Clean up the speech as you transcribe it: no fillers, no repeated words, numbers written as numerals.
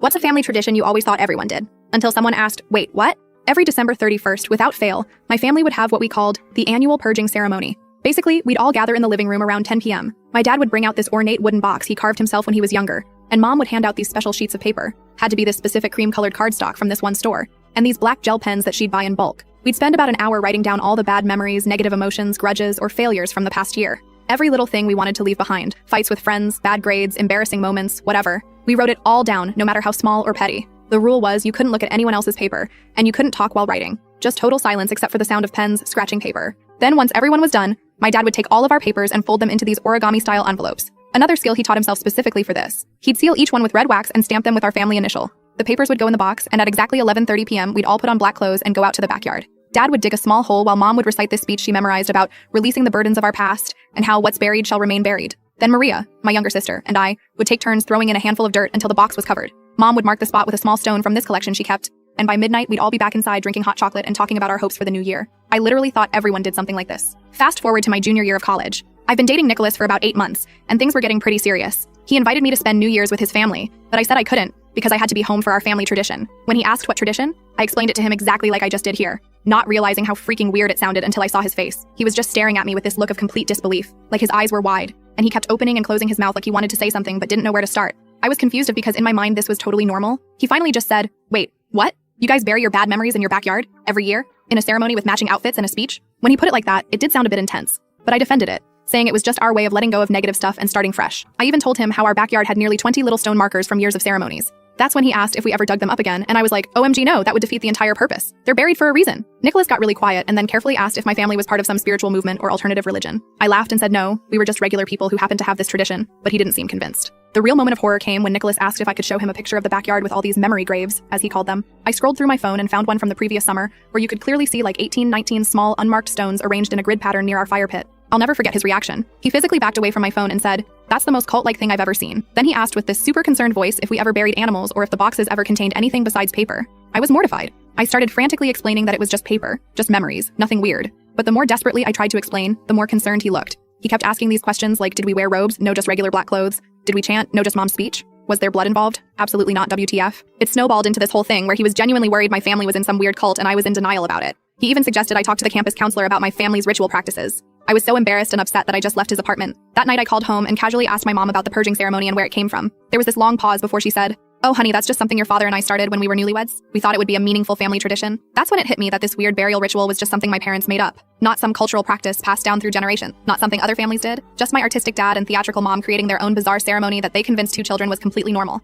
What's a family tradition you always thought everyone did? Until someone asked, wait, what? Every December 31st, without fail, my family would have what we called the annual purging ceremony. Basically, we'd all gather in the living room around 10 p.m. My dad would bring out this ornate wooden box he carved himself when he was younger, and mom would hand out these special sheets of paper. Had to be this specific cream-colored cardstock from this one store, and these black gel pens that she'd buy in bulk. We'd spend about an hour writing down all the bad memories, negative emotions, grudges, or failures from the past year. Every little thing we wanted to leave behind. Fights with friends, bad grades, embarrassing moments, whatever. We wrote it all down, no matter how small or petty. The rule was you couldn't look at anyone else's paper, and you couldn't talk while writing. Just total silence except for the sound of pens scratching paper. Then once everyone was done, my dad would take all of our papers and fold them into these origami-style envelopes. Another skill he taught himself specifically for this. He'd seal each one with red wax and stamp them with our family initial. The papers would go in the box, and at exactly 11:30 p.m., we'd all put on black clothes and go out to the backyard. Dad would dig a small hole while mom would recite this speech she memorized about releasing the burdens of our past and how what's buried shall remain buried. Then Maria, my younger sister, and I would take turns throwing in a handful of dirt until the box was covered. Mom would mark the spot with a small stone from this collection she kept, and by midnight we'd all be back inside drinking hot chocolate and talking about our hopes for the new year. I literally thought everyone did something like this. Fast forward to my junior year of college. I've been dating Nicholas for about 8 months, and things were getting pretty serious. He invited me to spend New Year's with his family, but I said I couldn't because I had to be home for our family tradition. When he asked what tradition, I explained it to him exactly like I just did here, not realizing how freaking weird it sounded until I saw his face. He was just staring at me with this look of complete disbelief, like his eyes were wide, and he kept opening and closing his mouth like he wanted to say something but didn't know where to start. I was confused because in my mind this was totally normal. He finally just said, wait, what? You guys bury your bad memories in your backyard? Every year? In a ceremony with matching outfits and a speech? When he put it like that, it did sound a bit intense, but I defended it, saying it was just our way of letting go of negative stuff and starting fresh. I even told him how our backyard had nearly 20 little stone markers from years of ceremonies. That's when he asked if we ever dug them up again, and I was like, OMG no, that would defeat the entire purpose. They're buried for a reason. Nicholas got really quiet and then carefully asked if my family was part of some spiritual movement or alternative religion. I laughed and said no, we were just regular people who happened to have this tradition, but he didn't seem convinced. The real moment of horror came when Nicholas asked if I could show him a picture of the backyard with all these memory graves, as he called them. I scrolled through my phone and found one from the previous summer, where you could clearly see like 19 small, unmarked stones arranged in a grid pattern near our fire pit. I'll never forget his reaction. He physically backed away from my phone and said, that's the most cult-like thing I've ever seen. Then he asked with this super concerned voice if we ever buried animals or if the boxes ever contained anything besides paper. I was mortified. I started frantically explaining that it was just paper, just memories, nothing weird. But the more desperately I tried to explain, the more concerned he looked. He kept asking these questions like, did we wear robes? No, just regular black clothes. Did we chant? No, just mom's speech. Was there blood involved? Absolutely not, WTF. It snowballed into this whole thing where he was genuinely worried my family was in some weird cult and I was in denial about it. He even suggested I talk to the campus counselor about my family's ritual practices. I was so embarrassed and upset that I just left his apartment. That night I called home and casually asked my mom about the purging ceremony and where it came from. There was this long pause before she said, oh honey, that's just something your father and I started when we were newlyweds. We thought it would be a meaningful family tradition. That's when it hit me that this weird burial ritual was just something my parents made up. Not some cultural practice passed down through generations. Not something other families did. Just my artistic dad and theatrical mom creating their own bizarre ceremony that they convinced 2 children was completely normal.